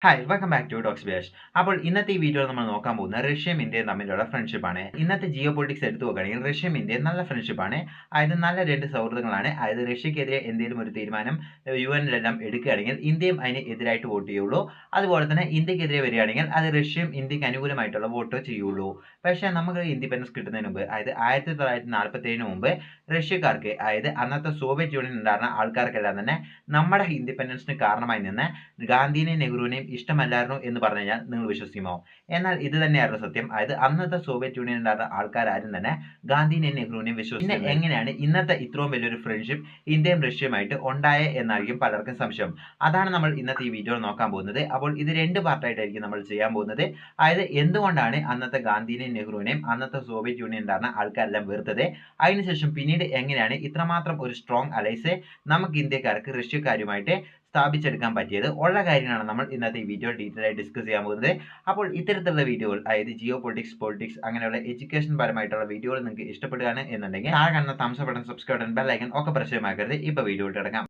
Hi welcome back to docs ബിയാഷ്. അപ്പോൾ ഇന്നത്തെ ഈ വീഡിയോയിൽ നമ്മൾ നോക്കാൻ പോകുന്നത് റഷ്യയും ഇന്ത്യയും തമ്മിലുള്ള ഫ്രണ്ട്ഷിപ്പാണ്. ഇന്നത്തെ ജിയോ പൊളിറ്റിക്സ് എടുത്തു നോക്കുകയാണെങ്കിൽ റഷ്യയും ഇന്ത്യയും നല്ല ഫ്രണ്ട്ഷിപ്പാണ്. അതായത് നല്ല രണ്ട് സൗഹൃദങ്ങളാണ്. അതായത് റഷ്യക്കെതിരെ എന്തെങ്കിലും ഒരു തീരുമാനം യുഎനിലെല്ലാം എടുക്കുകയാണെങ്കിൽ ഇന്ത്യയും അതിന് എതിരായിട്ട് വോട്ട് ചെയ്യുള്ളൂ. അതുപോലെ തന്നെ ഇന്ത്യക്കെതിരെ വരികയാണെങ്കിൽ അത് റഷ്യയും ഇന്ത്യക്ക് അനുകൂലമായിട്ടുള്ള വോട്ടോ ചെയ്യുള്ളൂ. പക്ഷേ നമുക്ക് ഇൻഡിപെൻഡൻസ് കിട്ടുന്നതിന് മുമ്പ്, അതായത് 1947 മുമ്പ് റഷ്യക്കാർക്ക്, അതായത് അന്നത്തെ സോവിയറ്റ് യൂണിയൻ ഉണ്ടായിരുന്ന ആൾക്കാർക്കെല്ലാം തന്നെ നമ്മുടെ ഇൻഡിപെൻഡൻസിന് കാരണമായി നിന്ന് ഗാന്ധിനെയും നെഹ്റുവിനെയും ഇഷ്ടമല്ലായിരുന്നു എന്ന് പറഞ്ഞു കഴിഞ്ഞാൽ നിങ്ങൾ വിശ്വസിക്കുമോ? എന്നാൽ ഇത് തന്നെയായിരുന്നു സത്യം. അതായത് അന്നത്തെ സോവിയറ്റ് യൂണിയൻ ഉണ്ടായിരുന്ന ആൾക്കാരും തന്നെ ഗാന്ധിനെയും നെഹ്റുവിനെയും വിശ്വസിച്ചു. പിന്നെ എങ്ങനെയാണ് ഇന്നത്തെ ഇത്രയും വലിയൊരു ഫ്രണ്ട്ഷിപ്പ് ഇന്ത്യയും റഷ്യയുമായിട്ട് ഉണ്ടായേ എന്നായിരിക്കും പലർക്കും സംശയം. അതാണ് നമ്മൾ ഇന്നത്തെ ഈ വീഡിയോ നോക്കാൻ പോകുന്നത്. അപ്പോൾ ഇത് രണ്ട് പാർട്ടായിട്ടായിരിക്കും നമ്മൾ ചെയ്യാൻ പോകുന്നത്. അതായത് എന്തുകൊണ്ടാണ് അന്നത്തെ ഗാന്ധിനെയും നെഹ്റുവിനെയും അന്നത്തെ സോവിയറ്റ് യൂണിയൻ ഉണ്ടായിരുന്ന ആൾക്കാരെല്ലാം വെറുത്തത്, അതിനുശേഷം പിന്നീട് എങ്ങനെയാണ് ഇത്രമാത്രം ഒരു സ്ട്രോങ് അലൈസ് നമുക്ക് ഇന്ത്യക്കാർക്ക് റഷ്യക്കാരുമായിട്ട് സ്ഥാപിച്ചെടുക്കാൻ പറ്റിയത് ഉള്ള കാര്യങ്ങളാണ് നമ്മൾ ഇന്നത്തെ ഈ വീഡിയോ ഡീറ്റെയിൽ ആയി ഡിസ്കസ് ചെയ്യാൻ പോകുന്നത്. അപ്പോൾ ഇത്തരത്തിലുള്ള വീഡിയോകൾ, അതായത് ജിയോ പൊളിറ്റിക്സ് അങ്ങനെയുള്ള എഡ്യൂക്കേഷൻ പരമായിട്ടുള്ള വീഡിയോകൾ നിങ്ങൾക്ക് ഇഷ്ടപ്പെടുകയാണ് എന്നുണ്ടെങ്കിൽ താഴെ കാണുന്ന thumbs button, subscribe button, bell icon ഒക്കെ പ്രസ് ചെയ്യമാക്കരുത്. ഇപ്പോൾ വീഡിയോ കിടക്കാം.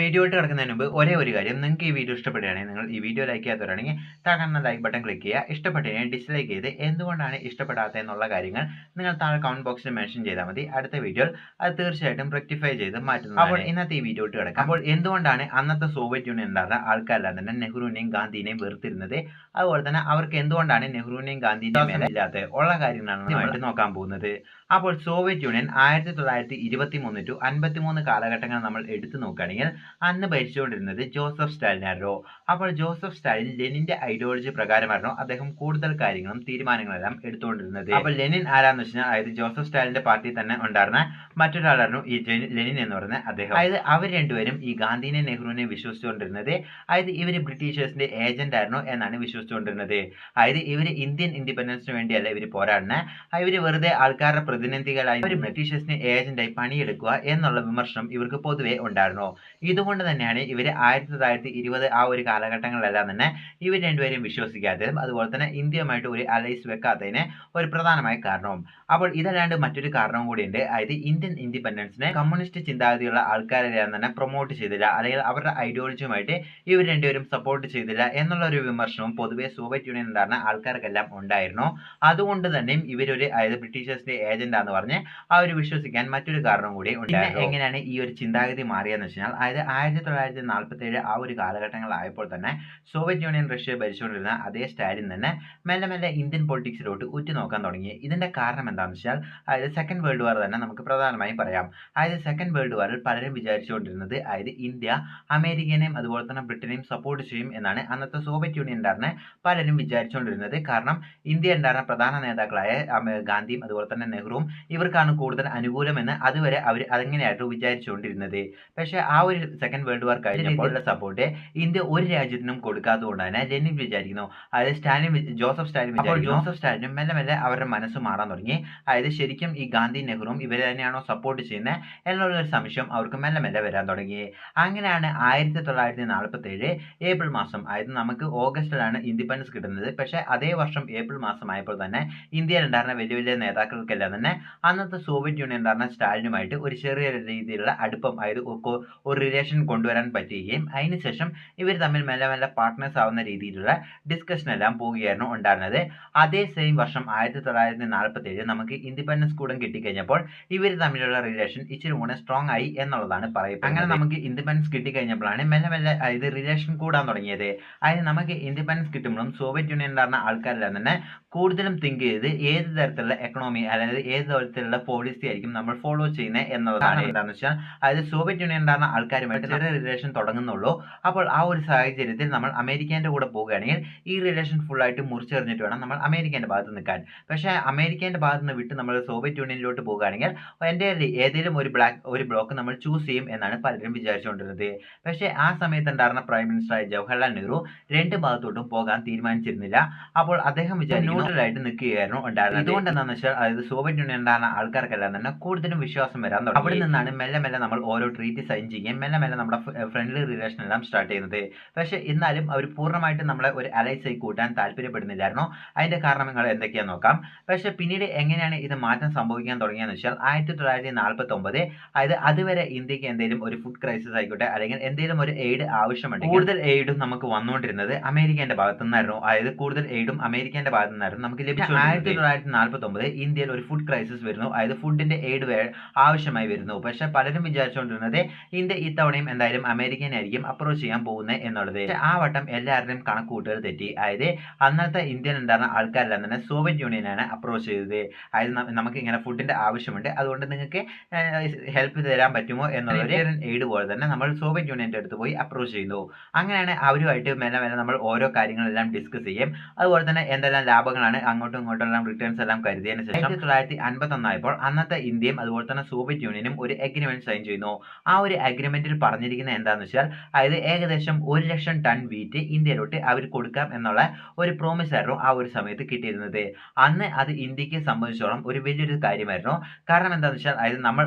വീഡിയോയിട്ട് കിടക്കുന്നതിന് മുമ്പ് ഒരേ ഒരു കാര്യം, നിങ്ങൾക്ക് ഈ വീഡിയോ ഇഷ്ടപ്പെടുകയാണെങ്കിൽ നിങ്ങൾ ഈ വീഡിയോ ലൈക്ക് ചെയ്യാത്തവരാണെങ്കിൽ താഴെ കാണുന്ന ലൈക്ക് ബട്ടൺ ക്ലിക്ക് ചെയ്യുക. ഇഷ്ടപ്പെട്ടതിനെ ഡിസ്ലൈക്ക് ചെയ്ത് എന്തുകൊണ്ടാണ് ഇഷ്ടപ്പെടാത്തത് എന്നുള്ള കാര്യങ്ങൾ നിങ്ങൾ താഴെ കമന്റ് ബോക്സിൽ മെൻഷൻ ചെയ്താൽ മതി. അടുത്ത വീഡിയോയിൽ അത് തീർച്ചയായിട്ടും റെക്ടിഫൈ ചെയ്ത് മാറ്റുന്നത്. അപ്പോൾ ഇന്നത്തെ ഈ വീഡിയോ ഇട്ട് കിടക്കാം. അപ്പോൾ എന്തുകൊണ്ടാണ് അന്നത്തെ സോവിയറ്റ് യൂണിയൻ ഉണ്ടായിരുന്ന ആൾക്കാരെല്ലാം തന്നെ നെഹ്റുവിനെയും ഗാന്ധിനെയും വെറുത്തിരുന്നത്, അതുപോലെ തന്നെ അവർക്ക് എന്തുകൊണ്ടാണ് നെഹ്റുവിനെയും ഗാന്ധിനെയും ഇല്ലാത്ത ഉള്ള കാര്യങ്ങളാണ് നോക്കാൻ പോകുന്നത്. അപ്പോൾ സോവിയറ്റ് യൂണിയൻ 1923 ടു 53 കാലഘട്ടങ്ങൾ നമ്മൾ എടുത്തു നോക്കുകയാണെങ്കിൽ അന്ന് ഭരിച്ചുകൊണ്ടിരുന്നത് ജോസഫ് സ്റ്റാലിൻ ആയിരുന്നു. അപ്പോൾ ജോസഫ് സ്റ്റാലിൻ ലെനിന്റെ ഐഡിയോളജി പ്രകാരമായിരുന്നു അദ്ദേഹം കൂടുതൽ കാര്യങ്ങളും തീരുമാനങ്ങളെല്ലാം എടുത്തുകൊണ്ടിരുന്നത്. അപ്പോൾ ലെനിൻ ആരാന്ന് വെച്ചാൽ, അതായത് ജോസഫ് സ്റ്റാലിന്റെ പാർട്ടി തന്നെ ഉണ്ടായിരുന്ന മറ്റൊരാളായിരുന്നു ഈ ലെനിൻ എന്ന് പറയുന്ന അദ്ദേഹം. അതായത് അവർ രണ്ടുപേരും ഈ ഗാന്ധിനെ നെഹ്റുവിനെ വിശ്വസിച്ചുകൊണ്ടിരുന്നത്, അതായത് ഇവര് ബ്രിട്ടീഷേഴ്സിന്റെ ഏജന്റ് ആയിരുന്നു എന്നാണ് വിശ്വസിച്ചുകൊണ്ടിരുന്നത്. അതായത് ഇവര് ഇന്ത്യൻ ഇൻഡിപെൻഡൻസിന് വേണ്ടിയല്ല ഇവർ പോരാടുന്നത്, ഇവര് വെറുതെ ആൾക്കാരുടെ പ്രതിനിധികളായി ഒരു ബ്രിട്ടീഷേഴ്സിന് ഏജന്റായി പണിയെടുക്കുക എന്നുള്ള വിമർശനം ഇവർക്ക് പൊതുവെ ഉണ്ടായിരുന്നു. ഇതുകൊണ്ട് തന്നെയാണ് ഇവർ 1920 ആ ഒരു കാലഘട്ടങ്ങളിലെല്ലാം തന്നെ ഇവർ രണ്ടുപേരും വിശ്വസിക്കാത്തതും അതുപോലെ തന്നെ ഇന്ത്യയുമായിട്ട് ഒരു അലൈസ് വെക്കാത്തതിന് ഒരു പ്രധാനമായ കാരണവും. അപ്പോൾ ഇതല്ലാണ്ട് മറ്റൊരു കാരണവും കൂടിയുണ്ട്. അതായത് ഇന്ത്യൻ ഇൻഡിപെൻഡൻസിനെ കമ്മ്യൂണിസ്റ്റ് ചിന്താഗതിയുള്ള ആൾക്കാരെല്ലാം തന്നെ പ്രൊമോട്ട് ചെയ്തില്ല, അല്ലെങ്കിൽ അവരുടെ ഐഡിയോളജിയുമായിട്ട് ഇവർ രണ്ടുപേരും സപ്പോർട്ട് ചെയ്തില്ല എന്നുള്ള ഒരു വിമർശനവും പൊതുവെ സോവിയറ്റ് യൂണിയൻ ഉണ്ടായിരുന്ന ആൾക്കാർക്കെല്ലാം ഉണ്ടായിരുന്നു. അതുകൊണ്ട് തന്നെയും ഇവരൊരു, അതായത് ബ്രിട്ടീഷേഴ്സിന്റെ ഏജന്റ് ആണെന്ന് പറഞ്ഞ് അവർ വിശ്വസിക്കാൻ മറ്റൊരു കാരണം കൂടി ഉണ്ടായിരുന്നു. എങ്ങനെയാണ് ഈ ഒരു ചിന്താഗതി മാറിയെന്ന് വെച്ചാൽ, അതായത് 1947 ആ ഒരു കാലഘട്ടങ്ങളായപ്പോൾ തന്നെ സോവിയറ്റ് യൂണിയൻ റഷ്യ ഭരിച്ചുകൊണ്ടിരുന്ന അതേ സ്റ്റാലിൻ തന്നെ മെല്ലെ മെല്ലെ ഇന്ത്യൻ പൊളിറ്റിക്സിലോട്ട് ഉറ്റുനോക്കാൻ തുടങ്ങി. ഇതിന്റെ കാരണം എന്താണെന്ന് വെച്ചാൽ, അതായത് സെക്കൻഡ് വേൾഡ് വാർ തന്നെ നമുക്ക് പ്രധാനമായും പറയാം. അതായത് സെക്കൻഡ് വേൾഡ് വാറിൽ പലരും വിചാരിച്ചുകൊണ്ടിരുന്നത്, അതായത് ഇന്ത്യ അമേരിക്കനെയും അതുപോലെ തന്നെ ബ്രിട്ടനെയും സപ്പോർട്ട് ചെയ്യും എന്നാണ് അന്നത്തെ സോവിയറ്റ് യൂണിയൻ ഉണ്ടായിരുന്ന പലരും വിചാരിച്ചുകൊണ്ടിരുന്നത്. കാരണം ഇന്ത്യ ഉണ്ടായിരുന്ന പ്രധാന നേതാക്കളായ ഗാന്ധിയും അതുപോലെ തന്നെ നെഹ്റുവും ഇവർക്കാണ് കൂടുതൽ അനുകൂലമെന്ന് അതുവരെ അവർ അതെങ്ങനെയായിരുന്നു വിചാരിച്ചുകൊണ്ടിരുന്നത്. പക്ഷേ ആ ഒരു സെക്കൻഡ് വേൾഡ് വാർ കഴിഞ്ഞപ്പോൾ സപ്പോർട്ട് ഇന്ത്യ ഒരു രാജ്യത്തിനും കൊടുക്കാത്തതുകൊണ്ട് തന്നെ ലെനിൻ വിചാരിക്കുന്നു, അതായത് ജോസഫ് സ്റ്റാലിനും മെല്ലെ മെല്ലെ അവരുടെ മനസ്സ് മാറാൻ തുടങ്ങി. അതായത് ശരിക്കും ഈ ഗാന്ധി നെഹ്റുവും ഇവരെ തന്നെയാണോ സപ്പോർട്ട് ചെയ്യുന്നത് എന്നുള്ളൊരു സംശയം അവർക്ക് മെല്ലെ മെല്ലെ വരാൻ തുടങ്ങി. അങ്ങനെയാണ് 1947 ഏപ്രിൽ മാസം, അതായത് നമുക്ക് ഓഗസ്റ്റിലാണ് ഇൻഡിപെൻഡൻസ് കിട്ടുന്നത്. പക്ഷേ അതേ വർഷം ഏപ്രിൽ മാസം ആയപ്പോൾ തന്നെ ഇന്ത്യയിൽ ഉണ്ടായിരുന്ന വലിയ വലിയ നേതാക്കൾക്കെല്ലാം തന്നെ അന്നത്തെ സോവിയറ്റ് യൂണിയൻ ഉണ്ടായിരുന്ന സ്റ്റാലിനുമായിട്ട് ഒരു ചെറിയ രീതിയിലുള്ള അടുപ്പം, അതായത് ഒരു റിലേഷൻ കൊണ്ടുവരാൻ പറ്റുകയും അതിനുശേഷം ഇവർ തമ്മിൽ മെല്ലെ മെല്ലെ പാർട്ട്നേഴ്സ് ആവുന്ന രീതിയിലുള്ള ഡിസ്കഷൻ എല്ലാം പോവുകയായിരുന്നു ഉണ്ടായിരുന്നത്. അതേ സെയിം വർഷം 1947 നമുക്ക് ഇൻഡിപെൻഡൻസ് കൂടെ കിട്ടിക്കഴിഞ്ഞപ്പോൾ ഇവർ തമ്മിലുള്ള റിലേഷൻ ഇച്ചിരി കൂടെ സ്ട്രോങ് ആയി എന്നുള്ളതാണ് പറയുന്നത്. അങ്ങനെ നമുക്ക് ഇൻഡിപെൻഡൻസ് കിട്ടിക്കഴിഞ്ഞപ്പോഴാണ് മെല്ലെ മെല്ലെ ഇത് റിലേഷൻ കൂടാൻ തുടങ്ങിയത്. അതായത് നമുക്ക് ഇൻഡിപെൻഡൻസ് കിട്ടുമ്പോഴും സോവിയറ്റ് യൂണിയൻ ഉണ്ടായിരുന്ന ആൾക്കാരെല്ലാം തന്നെ കൂടുതലും തിങ്ക് ചെയ്ത് ഏത് തരത്തിലുള്ള എക്കണോമി, അതായത് ഏത് തരത്തിലുള്ള പോളിസി ആയിരിക്കും നമ്മൾ ഫോളോ ചെയ്യുന്നത് എന്നുള്ളതാണ്. എന്താണെന്ന് വെച്ചാൽ, അതായത് സോവിയറ്റ് യൂണിയൻ ഉണ്ടായിരുന്ന ആൾക്കാരുമായിട്ട് ചെറിയ റിലേഷൻ തുടങ്ങുന്നുള്ളൂ. അപ്പോൾ ആ ഒരു സാഹചര്യത്തിൽ നമ്മൾ അമേരിക്കേൻ്റെ കൂടെ പോവുകയാണെങ്കിൽ ഈ റിലേഷൻ ഫുള്ളായിട്ട് മുറിച്ചെറിഞ്ഞിട്ട് വേണം നമ്മൾ അമേരിക്കേൻ്റെ ഭാഗത്ത് നിൽക്കാൻ. പക്ഷേ അമേരിക്കേൻ്റെ ഭാഗത്ത് നിന്ന് വിട്ട് നമ്മൾ സോവിയറ്റ് യൂണിയനിലോട്ട് പോവുകയാണെങ്കിൽ എൻ്റെ ഏതെങ്കിലും ഒരു ബ്ലോക്ക് നമ്മൾ ചൂസ് ചെയ്യും എന്നാണ് പലരും വിചാരിച്ചുകൊണ്ടിരുന്നത്. പക്ഷേ ആ സമയത്ത് ഉണ്ടായിരുന്ന പ്രൈം മിനിസ്റ്ററായ ജവഹർലാൽ നെഹ്റു രണ്ട് ഭാഗത്തോട്ടും പോകാൻ തീരുമാനിച്ചിരുന്നില്ല. അപ്പോൾ അദ്ദേഹം ന്യൂട്രലായിട്ട് നിൽക്കുകയായിരുന്നു ഉണ്ടായിരുന്നത്. ഇതുകൊണ്ട് എന്താണെന്ന് വെച്ചാൽ, അതായത് സോവിയറ്റ് യൂണിയൻ ഉണ്ടായിരുന്ന ആൾക്കാർക്കെല്ലാം തന്നെ കൂടുതലും വിശ്വാസം വരാൻ തുടങ്ങി. അവിടെ നിന്നാണ് മെല്ലെ മെല്ലെ നമ്മൾ ഓരോ ട്രീറ്റ് സൈൻ ചെയ്യുകയും മെല്ലെ മെല്ലെ നമ്മുടെ ഫ്രണ്ട്ലി റിലേഷൻ എല്ലാം സ്റ്റാർട്ട് ചെയ്യുന്നത്. പക്ഷേ എന്നാലും അവർ അവർ പൂർണ്ണമായിട്ടും നമ്മളെ ഒരു അലൈസായി കൂട്ടാൻ താല്പര്യപ്പെടുന്നില്ലായിരുന്നു. അതിന്റെ കാരണങ്ങൾ എന്തൊക്കെയാണെന്ന് നോക്കാം. പക്ഷെ പിന്നീട് എങ്ങനെയാണ് ഇത് മാറ്റം സംഭവിക്കാൻ തുടങ്ങിയെന്ന് വെച്ചാൽ 1949, അതായത് അതുവരെ ഇന്ത്യക്ക് എന്തെങ്കിലും ഒരു ഫുഡ് ക്രൈസിസ് ആയിക്കോട്ടെ അല്ലെങ്കിൽ എന്തെങ്കിലും ഒരു എയ്ഡ് ആവശ്യമുണ്ടെങ്കിൽ കൂടുതൽ എയ്ഡും നമുക്ക് വന്നുകൊണ്ടിരുന്നത് അമേരിക്കന്റെ ഭാഗത്തു നിന്നായിരുന്നു. അതായത് കൂടുതൽ എയ്ഡും അമേരിക്കന്റെ ഭാഗത്തു നിന്നായിരുന്നു നമുക്ക് ലഭിച്ചു. 1949 ഇന്ത്യയിൽ ഒരു ഫുഡ് ക്രൈസിസ് വരുന്നു. അതായത് ഫുഡിന്റെ എയ്ഡ് ആവശ്യമായി വരുന്നു. പക്ഷെ പലരും വിചാരിച്ചുകൊണ്ടിരുന്നത് ഇന്ത്യ ഇത്തവണയും എന്തായാലും അമേരിക്കനെ ആയിരിക്കും അപ്രോച്ച് ചെയ്യാൻ പോകുന്നത് എന്നുള്ളത്. ആ വട്ടം എല്ലാവരുടെയും കണക്കുകൂട്ടുകൾ തെറ്റി. അതായത് അന്നത്തെ ഇന്ത്യയിൽ ഉണ്ടായിരുന്ന ആൾക്കാരെല്ലാം തന്നെ സോവിയറ്റ് യൂണിയനാണ് അപ്രോച്ച് ചെയ്തത്. അതായത് നമുക്ക് ഇങ്ങനെ ഫുഡിന്റെ ആവശ്യമുണ്ട്, അതുകൊണ്ട് നിങ്ങൾക്ക് ഹെൽപ്പ് തരാൻ പറ്റുമോ എന്നുള്ള എയ്ഡ് പോലെ തന്നെ നമ്മൾ സോവിയറ്റ് യൂണിയന്റെ അടുത്ത് പോയി അപ്രോച്ച് ചെയ്യുന്നു. അങ്ങനെയാണ് അവരുമായിട്ട് മെല്ലെ മെല്ലെ നമ്മൾ ഓരോ കാര്യങ്ങളെല്ലാം ഡിസ്കസ് ചെയ്യും. അതുപോലെ തന്നെ എന്തെല്ലാം ലാഭങ്ങളാണ് അങ്ങോട്ടും ഇങ്ങോട്ടും എല്ലാം റിട്ടേൺസ് എല്ലാം കരുതിയതിനു ശേഷം 1951 ആയപ്പോൾ അന്നത്തെ ഇന്ത്യയും അതുപോലെ തന്നെ സോവിയറ്റ് യൂണിയനും ഒരു അഗ്രിമെന്റ് സൈൻ ചെയ്യുന്നു. ആ ഒരു അഗ്രിമെന്റിൽ പറഞ്ഞിരിക്കുന്നത് എന്താണെന്ന് വെച്ചാൽ അതായത് ഏകദേശം 1,00,000 ടൺ വീറ്റ് ഇന്ത്യയിലോട്ട് അവർ കൊടുക്കാം എന്നുള്ള ഒരു പ്രോമിസ് ആയിരുന്നു ആ ഒരു സമയത്ത് കിട്ടിയിരുന്നത്. അന്ന് അത് ഇന്ത്യക്ക് സംബന്ധിച്ചോളം ഒരു വലിയൊരു കാര്യമായിരുന്നു. കാരണം എന്താണെന്ന് വെച്ചാൽ അതായത് നമ്മൾ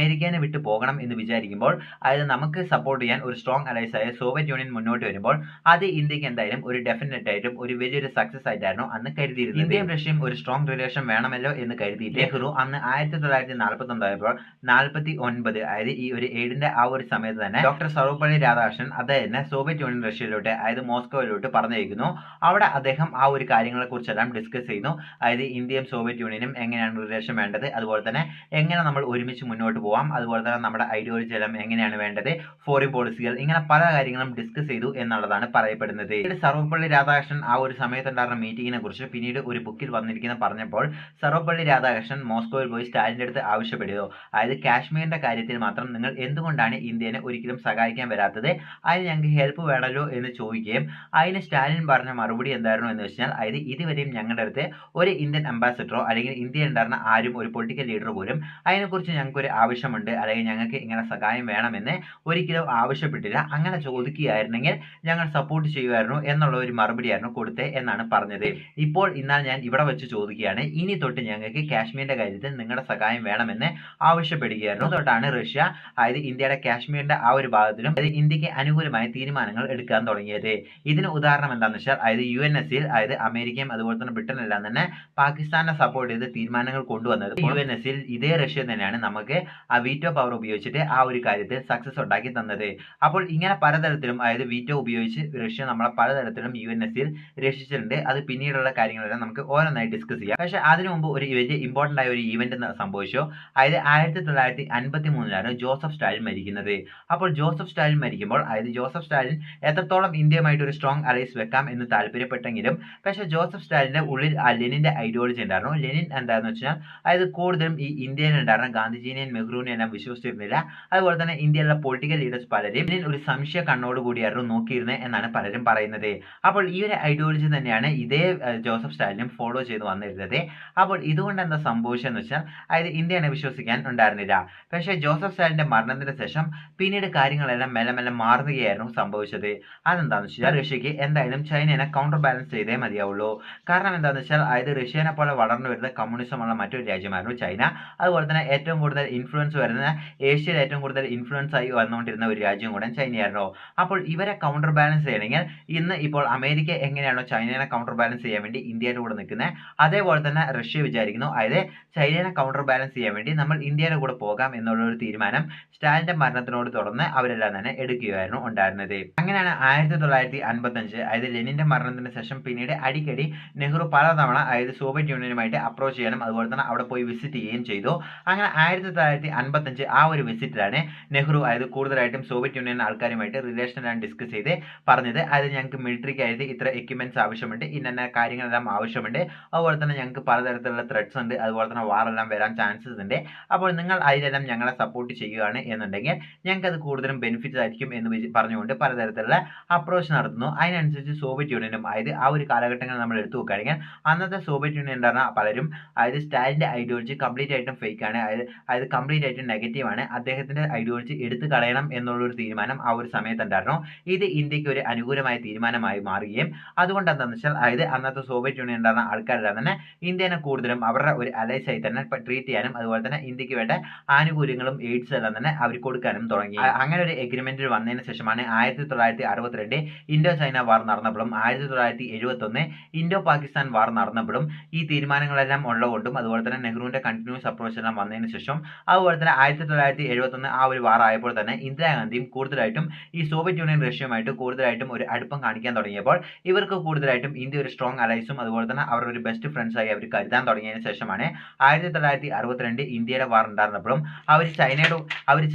അമേരിക്കനെ വിട്ട് പോകണം എന്ന് വിചാരിക്കുമ്പോൾ അതായത് നമുക്ക് സപ്പോർട്ട് ചെയ്യാൻ ഒരു സ്ട്രോങ് അലൈസ് ആയ സോവിയറ്റ് യൂണിയൻ മുന്നോട്ട് വരുമ്പോൾ അത് ഇന്ത്യക്ക് എന്തായാലും ഒരു ഡെഫിനറ്റ് ആയിട്ടും ഒരു വലിയൊരു സക്സസ് ആയിട്ടായിരുന്നു അന്ന് കരുതിയിരുന്നത്. ഇന്ത്യയും റഷ്യയും ഒരു സ്ട്രോങ് റിലേഷൻ വേണമല്ലോ എന്ന് കരുതി നെഹ്റു അന്ന് 1949 ആയപ്പോൾ 49, അതായത് ഈ ഒരു എയ്ഡിന്റെ ആ ഒരു സമയത്ത് തന്നെ ഡോക്ടർ സർവപ്പള്ളി രാധാകൃഷ്ണൻ അദ്ദേഹം സോവിയറ്റ് യൂണിയൻ റഷ്യയിലോട്ട് അതായത് മോസ്കോയിലോട്ട് പറഞ്ഞയക്കുന്നു. അവിടെ അദ്ദേഹം ആ ഒരു കാര്യങ്ങളെ കുറിച്ചെല്ലാം ഡിസ്കസ് ചെയ്യുന്നു. അതായത് ഇന്ത്യയും സോവിയറ്റ് യൂണിയനും എങ്ങനെയാണ് റിലേഷൻ വേണ്ടത്, അതുപോലെ തന്നെ എങ്ങനെ നമ്മൾ ഒരുമിച്ച് മുന്നോട്ട് പോകാം, അതുപോലെ തന്നെ നമ്മുടെ ഐഡിയോളജി എല്ലാം എങ്ങനെയാണ് വേണ്ടത്, ഫോറിൻ പോളിസികൾ, ഇങ്ങനെ പല കാര്യങ്ങളും ഡിസ്കസ് ചെയ്തു എന്നുള്ളതാണ് പറയപ്പെടുന്നത്. പിന്നീട് സർവപ്പള്ളി രാധാകൃഷ്ണൻ ആ ഒരു സമയത്തുണ്ടായിരുന്ന മീറ്റിങ്ങിനെ കുറിച്ച് പിന്നീട് ഒരു ബുക്കിൽ വന്നിരിക്കുന്ന പറഞ്ഞപ്പോൾ സർവപ്പള്ളി രാധാകൃഷ്ണൻ മോസ്കോയിൽ പോയി സ്റ്റാലിന്റെ അടുത്ത് ആവശ്യപ്പെടുകയോ അതായത് കാശ്മീരിന്റെ കാര്യത്തിൽ മാത്രം നിങ്ങൾ എന്തുകൊണ്ടാണ് ഇന്ത്യനെ ഒരിക്കലും സഹായിക്കാൻ വരാത്തത്, അതിന് ഞങ്ങൾക്ക് ഹെൽപ്പ് വേണമല്ലോ എന്ന് ചോദിക്കുകയും അതിന് സ്റ്റാലിൻ പറഞ്ഞ മറുപടി എന്തായിരുന്നു എന്ന് വെച്ചാൽ അതായത് ഇതുവരെയും ഞങ്ങളുടെ അടുത്ത് ഒരു ഇന്ത്യൻ അംബാസിഡറോ അല്ലെങ്കിൽ ഇന്ത്യയിൽ ഉണ്ടായിരുന്ന ആരും ഒരു പൊളിറ്റിക്കൽ ലീഡർ പോലും അതിനെക്കുറിച്ച് ഞങ്ങൾക്ക് ഒരു ആവശ്യമുണ്ട് അല്ലെങ്കിൽ ഞങ്ങൾക്ക് ഇങ്ങനെ സഹായം വേണമെന്ന് ഒരിക്കലും ആവശ്യപ്പെട്ടില്ല. അങ്ങനെ ചോദിക്കുകയായിരുന്നെങ്കിൽ ഞങ്ങൾ സപ്പോർട്ട് ചെയ്യുമായിരുന്നു എന്നുള്ള ഒരു മറുപടിയായിരുന്നു കൊടുത്തത് എന്നാണ് പറഞ്ഞത്. ഇപ്പോൾ എന്നാൽ ഞാൻ ഇവിടെ വെച്ച് ചോദിക്കുകയാണ്, ഇനി തൊട്ട് ഞങ്ങൾക്ക് കാശ്മീരിന്റെ കാര്യത്തിൽ നിങ്ങളുടെ സഹായം വേണമെന്ന് ആവശ്യപ്പെടുകയായിരുന്നു. തൊട്ടാണ് റഷ്യ അതായത് ഇന്ത്യയുടെ കാശ്മീരിന്റെ ആ ഒരു ഭാഗത്തിലും അതായത് ഇന്ത്യക്ക് അനുകൂലമായ തീരുമാനങ്ങൾ എടുക്കാൻ തുടങ്ങിയത്. ഇതിന് ഉദാഹരണം എന്താണെന്ന് വെച്ചാൽ അതായത് UNSCയിൽ അതായത് അമേരിക്കയും അതുപോലെ തന്നെ ബ്രിട്ടൻ എല്ലാം തന്നെ പാകിസ്ഥാനെ സപ്പോർട്ട് ചെയ്ത് തീരുമാനങ്ങൾ കൊണ്ടുവന്നത്. UNSCയിൽ ഇതേ റഷ്യ തന്നെയാണ് നമുക്ക് ആ വീറ്റോ പവർ ഉപയോഗിച്ചിട്ട് ആ ഒരു കാര്യത്തിൽ സക്സസ് ഉണ്ടാക്കി തന്നത്. അപ്പോൾ ഇങ്ങനെ പലതരത്തിലും അതായത് വീറ്റോ ഉപയോഗിച്ച് റഷ്യ നമ്മളെ പലതരത്തിലും UNSCയിൽ രക്ഷിച്ചിട്ടുണ്ട്. അത് പിന്നീടുള്ള കാര്യങ്ങളെല്ലാം നമുക്ക് ഓരോന്നായി ഡിസ്കസ് ചെയ്യാം. പക്ഷേ അതിനു മുമ്പ് ഒരു വലിയ ഇമ്പോർട്ടന്റ് ആയ ഒരു ഈവന്റ് സംഭവിച്ചു. അതായത് 1953 ജോസഫ് സ്റ്റാലിൻ മരിക്കുന്നത്. അപ്പോൾ ജോസഫ് സ്റ്റാലിൻ മരിക്കുമ്പോൾ അതായത് ജോസഫ് സ്റ്റാലിൻ എത്രത്തോളം ഇന്ത്യയുമായിട്ട് ഒരു സ്ട്രോങ് അലൈസ് വെക്കാം എന്ന് താല്പര്യപ്പെട്ടെങ്കിലും പക്ഷേ ജോസഫ് സ്റ്റാലിന്റെ ഉള്ളിൽ ആ ലെനിന്റെ ഐഡിയോളജി ഉണ്ടായിരുന്നു. ലെനിൻ എന്താണെന്ന് വെച്ചാൽ അതായത് കൂടുതലും ഈ ഇന്ത്യയിൽ ഉണ്ടായിരുന്ന ഗാന്ധിജീനെയും നെഹ്റുവിനെയും എല്ലാം വിശ്വസിച്ചിരുന്നില്ല. അതുപോലെ തന്നെ ഇന്ത്യയിലെ പൊളിറ്റിക്കൽ ലീഡേഴ്സ് പലരും ഒരു സംശയ കണ്ണോടുകൂടിയായിരുന്നു നോക്കിയിരുന്നത് എന്നാണ് പലരും പറയുന്നത്. അപ്പോൾ ഈ ഒരു ഐഡിയോളജി തന്നെയാണ് ഇതേ ജോസഫ് സ്റ്റാലിനും ഫോളോ ചെയ്ത് വന്നിരുന്നത്. അപ്പോൾ ഇതുകൊണ്ട് എന്താ സംഭവിച്ചതെന്ന് വെച്ചാൽ അതായത് ഇന്ത്യനെ വിശ്വസിക്കാൻ ഉണ്ടായിരുന്നില്ല. പക്ഷേ ജോസഫ് സ്റ്റാലിന്റെ മരണത്തിന് ശേഷം പിന്നീട് കാര്യങ്ങളെല്ലാം മെല്ലെ മെല്ലെ മാറുകയായിരുന്നു സംഭവിച്ചത്. അതെന്താണെന്ന് വെച്ചാൽ റഷ്യക്ക് എന്തായാലും ചൈനയെ കൗണ്ടർ ബാലൻസ് ചെയ്തേ മതിയാവുള്ളൂ. കാരണം എന്താണെന്ന് വെച്ചാൽ അതായത് റഷ്യനെ പോലെ വളർന്നു വരുന്ന കമ്മ്യൂണിസമുള്ള മറ്റൊരു രാജ്യമായിരുന്നു ചൈന. അതുപോലെ തന്നെ ഏറ്റവും കൂടുതൽ ഇൻഫ്ലുവൻസ് വരുന്ന ഏഷ്യയിൽ ഏറ്റവും കൂടുതൽ ഇൻഫ്ലുവൻസ് ആയി വന്നുകൊണ്ടിരുന്ന ഒരു രാജ്യം കൂടെ ചൈനയായിരുന്നു. അപ്പോൾ ഇവരെ കൗണ്ടർ ബാലൻസ് ചെയ്യണമെങ്കിൽ ഇന്ന് ഇപ്പോൾ അമേരിക്ക എങ്ങനെയാണോ ചൈനയെ കൗണ്ടർ ബാലൻസ് ചെയ്യാൻ വേണ്ടി ഇന്ത്യയുടെ കൂടെ നിൽക്കുന്നത്, അതേപോലെ തന്നെ റഷ്യ വിചാരിക്കുന്നു അതായത് ചൈനയെ കൗണ്ടർ ബാലൻസ് ചെയ്യാൻ വേണ്ടി നമ്മൾ ഇന്ത്യയുടെ കൂടെ പോകാം എന്നുള്ള ഒരു തീരുമാനം സ്റ്റാലിന്റെ മരണത്തിനോട് തുടർന്ന് അവരെല്ലാം തന്നെ എടുക്കുകയായിരുന്നു ഉണ്ടായിരുന്നത്. അങ്ങനെയാണ് 1955 അതായത് ലെനിന്റെ മരണത്തിന് ശേഷം പിന്നീട് അടിക്കടി നെഹ്റു പലതവണ അതായത് സോവിയറ്റ് യൂണിയനുമായിട്ട് അപ്രോച്ച് ചെയ്യാനും അതുപോലെ തന്നെ അവിടെ പോയി വിസിറ്റ് ചെയ്യുകയും ചെയ്തു. അങ്ങനെ 1955 ആ ഒരു വിസിറ്റിലാണ് നെഹ്റു അതായത് കൂടുതലായിട്ടും സോവിയറ്റ് യൂണിയൻ ആൾക്കാരുമായിട്ട് റിലേഷനെല്ലാം ഡിസ്കസ് ചെയ്ത് പറഞ്ഞത് അതായത് ഞങ്ങൾക്ക് മിലിറ്ററിക്കായിട്ട് ഇത്ര എക്യുപ്മെന്റ്സ് ആവശ്യമുണ്ട്, ഇന്ന കാര്യങ്ങളെല്ലാം ആവശ്യമുണ്ട്, അതുപോലെ തന്നെ ഞങ്ങൾക്ക് പലതരത്തിലുള്ള ത്രെഡ്സ് ഉണ്ട്, അതുപോലെ തന്നെ വാറെല്ലാം വരാൻ ചാൻസസ് ഉണ്ട്. അപ്പോൾ നിങ്ങൾ അതിലെല്ലാം ഞങ്ങളെ സപ്പോർട്ട് ചെയ്യുകയാണ് എന്നുണ്ടെങ്കിൽ ഞങ്ങൾക്ക് അത് കൂടുതലും ബെനിഫിറ്റ്സ് ആയിരിക്കും എന്ന് പറഞ്ഞുകൊണ്ട് പലതരത്തിലുള്ള അപ്രോച്ച് നടത്തുന്നു. അതിനനുസരിച്ച് സോവിയറ്റ് യൂണിയനും അതായത് ആ ഒരു കാലഘട്ടങ്ങൾ നമ്മൾ എടുത്തു നോക്കുകയാണെങ്കിൽ അന്നത്തെ സോവിയറ്റ് യൂണിയൻ ഉണ്ടായിരുന്ന പലരും അതായത് സ്റ്റാലിന്റെ ഐഡിയോളജി കംപ്ലീറ്റ് ആയിട്ടും ഫേക്ക് ആണ്, അതായത് കംപ്ലീറ്റ് ആയിട്ടും നെഗറ്റീവ് ആണ്, അദ്ദേഹത്തിന്റെ ഐഡിയോളജി എടുത്തു കളയണം എന്നുള്ളൊരു തീരുമാനം ആ ഒരു സമയത്തുണ്ടായിരുന്നു. ഇത് ഇന്ത്യക്ക് ഒരു അനുകൂലമായ തീരുമാനമായി മാറുകയും അതുകൊണ്ട് എന്താണെന്ന് വെച്ചാൽ അതായത് അന്നത്തെ സോവിയറ്റ് യൂണിയൻ ഉണ്ടായിരുന്ന ആൾക്കാരെല്ലാം തന്നെ ഇന്ത്യനെ കൂടുതലും അവരുടെ ഒരു അലൈസ് ആയി തന്നെ ട്രീറ്റ് ചെയ്യാനും അതുപോലെ തന്നെ ഇന്ത്യക്ക് വേണ്ട ആനുകൂല്യങ്ങളും എയ്ഡ്സ് എല്ലാം തന്നെ അവർ കൊടുക്കാനും തുടങ്ങി. അങ്ങനെ ഒരു എഗ്രിമെന്റിൽ വന്നതിന് ശേഷമാണ് ആണ് 1962 ഇൻഡോ ചൈന വാർ നടന്നപ്പോഴും 1971 ഇൻഡോ പാകിസ്ഥാൻ വാർ നടന്നപ്പോഴും ഈ തീരുമാനങ്ങളെല്ലാം ഉള്ളതുകൊണ്ടും അതുപോലെ തന്നെ നെഹ്റുവിന്റെ കണ്ടിന്യൂസ് അപ്രോച്ച് എല്ലാം വന്നതിന് ശേഷം അതുപോലെ തന്നെ 1971 ആ ഒരു വാർ ആയപ്പോൾ തന്നെ ഇന്ദിരാഗാന്ധിയും കൂടുതലായിട്ടും ഈ സോവിയറ്റ് യൂണിയൻ റഷ്യയുമായിട്ട് കൂടുതലായിട്ടും ഒരു അടുപ്പം കാണിക്കാൻ തുടങ്ങിയപ്പോൾ ഇവർക്ക് കൂടുതലായിട്ടും ഇന്ത്യ ഒരു സ്ട്രോങ് അലൈസും അതുപോലെ തന്നെ അവർ ഒരു ബെസ്റ്റ് ഫ്രണ്ട്സ് ആയി അവർ കരുതാൻ തുടങ്ങിയതിന് ശേഷമാണ് 1962 ഇന്ത്യയുടെ വാർ ഉണ്ടായിരുന്നപ്പോഴും അവർ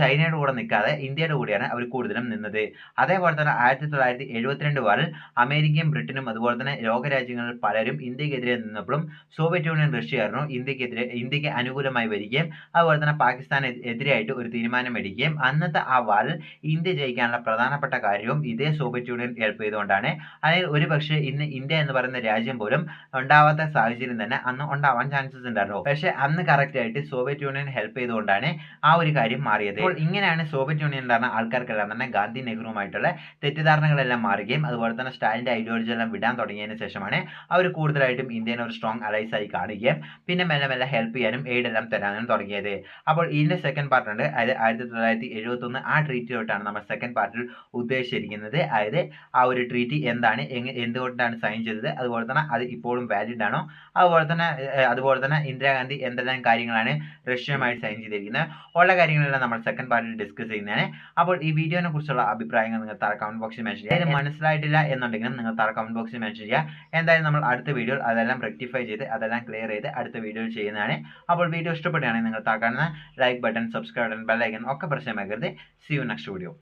ചൈനയുടെ കൂടെ നിൽക്കാതെ ഇന്ത്യയുടെ കൂടെയാണ് അവർ കൂടുതലും നിന്നത്. അതേപോലെ തന്നെ 1972 വാറിൽ അമേരിക്കയും ബ്രിട്ടനും അതുപോലെ തന്നെ ലോകരാജ്യങ്ങളിൽ പലരും ഇന്ത്യക്കെതിരെ നിന്നപ്പോഴും സോവിയറ്റ് യൂണിയൻ റഷ്യയായിരുന്നു ഇന്ത്യക്ക് അനുകൂലമായി വരികയും അതുപോലെ തന്നെ പാകിസ്ഥാന് എതിരായിട്ട് ഒരു തീരുമാനം എടുക്കുകയും അന്നത്തെ ആ വാറിൽ ഇന്ത്യ ജയിക്കാനുള്ള പ്രധാനപ്പെട്ട കാര്യവും ഇതേ സോവിയറ്റ് യൂണിയൻ ഹെൽപ്പ് ചെയ്തുകൊണ്ടാണ്. അതിൽ ഒരുപക്ഷെ ഇന്ന് ഇന്ത്യ എന്ന് പറയുന്ന രാജ്യം പോലും ഉണ്ടാവാത്ത സാഹചര്യം തന്നെ അന്ന് ഉണ്ടാവാൻ ചാൻസസ് ഉണ്ടായിരുന്നു. പക്ഷെ അന്ന് കറക്റ്റ് ആയിട്ട് സോവിയറ്റ് യൂണിയൻ ഹെൽപ്പ് ചെയ്തുകൊണ്ടാണ് ആ ഒരു കാര്യം മാറിയത്. അപ്പോൾ ഇങ്ങനെയാണ് സോവിയറ്റ് യൂണിയൻ ഉണ്ടായിരുന്ന ആൾക്കാർക്കെല്ലാം തന്നെ ഗാന്ധി നെഹ്റുവുമായിട്ടുള്ള തെറ്റിദ്ധാരണകളെല്ലാം മാറുകയും അതുപോലെ തന്നെ സ്റ്റാലിന്റെ ഐഡിയോളജി എല്ലാം വിടാൻ തുടങ്ങിയതിന് ശേഷമാണ് അവർ കൂടുതലായിട്ടും ഇന്ത്യനെ ഒരു സ്ട്രോങ് അലൈസ് ആയി കാണുകയും പിന്നെ മെല്ലെ മെല്ലെ ഹെൽപ്പ് ചെയ്യാനും എയ്ഡ് എല്ലാം തരാനും തുടങ്ങിയത്. അപ്പോൾ ഇതിന്റെ സെക്കൻഡ് പാർട്ട് ഉണ്ട്, അതായത് 1971 ആ ട്രീറ്റിലോട്ടാണ് നമ്മൾ സെക്കൻഡ് പാർട്ടിൽ ഉദ്ദേശിച്ചിരിക്കുന്നത്. അതായത് ആ ഒരു ട്രീറ്റി എന്താണ്, എന്തുകൊണ്ടാണ് സൈൻ ചെയ്തത്, അതുപോലെ തന്നെ അത് ഇപ്പോഴും വാലിഡ് ആണോ, അതുപോലെ തന്നെ ഇന്ദിരാഗാന്ധി എന്തെല്ലാം കാര്യങ്ങളാണ് റഷ്യയുമായി സൈൻ ചെയ്തിരിക്കുന്നത് ഉള്ള കാര്യങ്ങളെല്ലാം നമ്മൾ സെക്കൻഡ് പാർട്ടിൽ ഡിസ്കസ് ചെയ്യുന്നതാണ്. അപ്പോൾ ഈ വീഡിയോനെ കുറിച്ചുള്ള അഭിപ്രായങ്ങൾ നിങ്ങൾ താഴെ കമന്റ് ബോക്സിൽ മെൻഷൻ ചെയ്യുക. ഇത് മനസ്സിലായിട്ടില്ല എന്നുണ്ടെങ്കിലും നിങ്ങൾ താഴെ കമന്റ് ബോക്സിൽ മെൻഷൻ ചെയ്യുക. എന്തായാലും നമ്മൾ അടുത്ത വീഡിയോ അതെല്ലാം റെക്ടിഫൈ ചെയ്ത് അതെല്ലാം ക്ലിയർ ചെയ്ത് അടുത്ത വീഡിയോയിൽ ചെയ്യുന്നതാണ്. അപ്പോൾ വീഡിയോ ഇഷ്ടപ്പെടുകയാണെങ്കിൽ നിങ്ങൾ താഴെ കാണുന്ന like button, subscribe button, bell icon ഒക്കെ പ്രസ് ചെയ്യാൻ മറക്കരുത്. See you next video.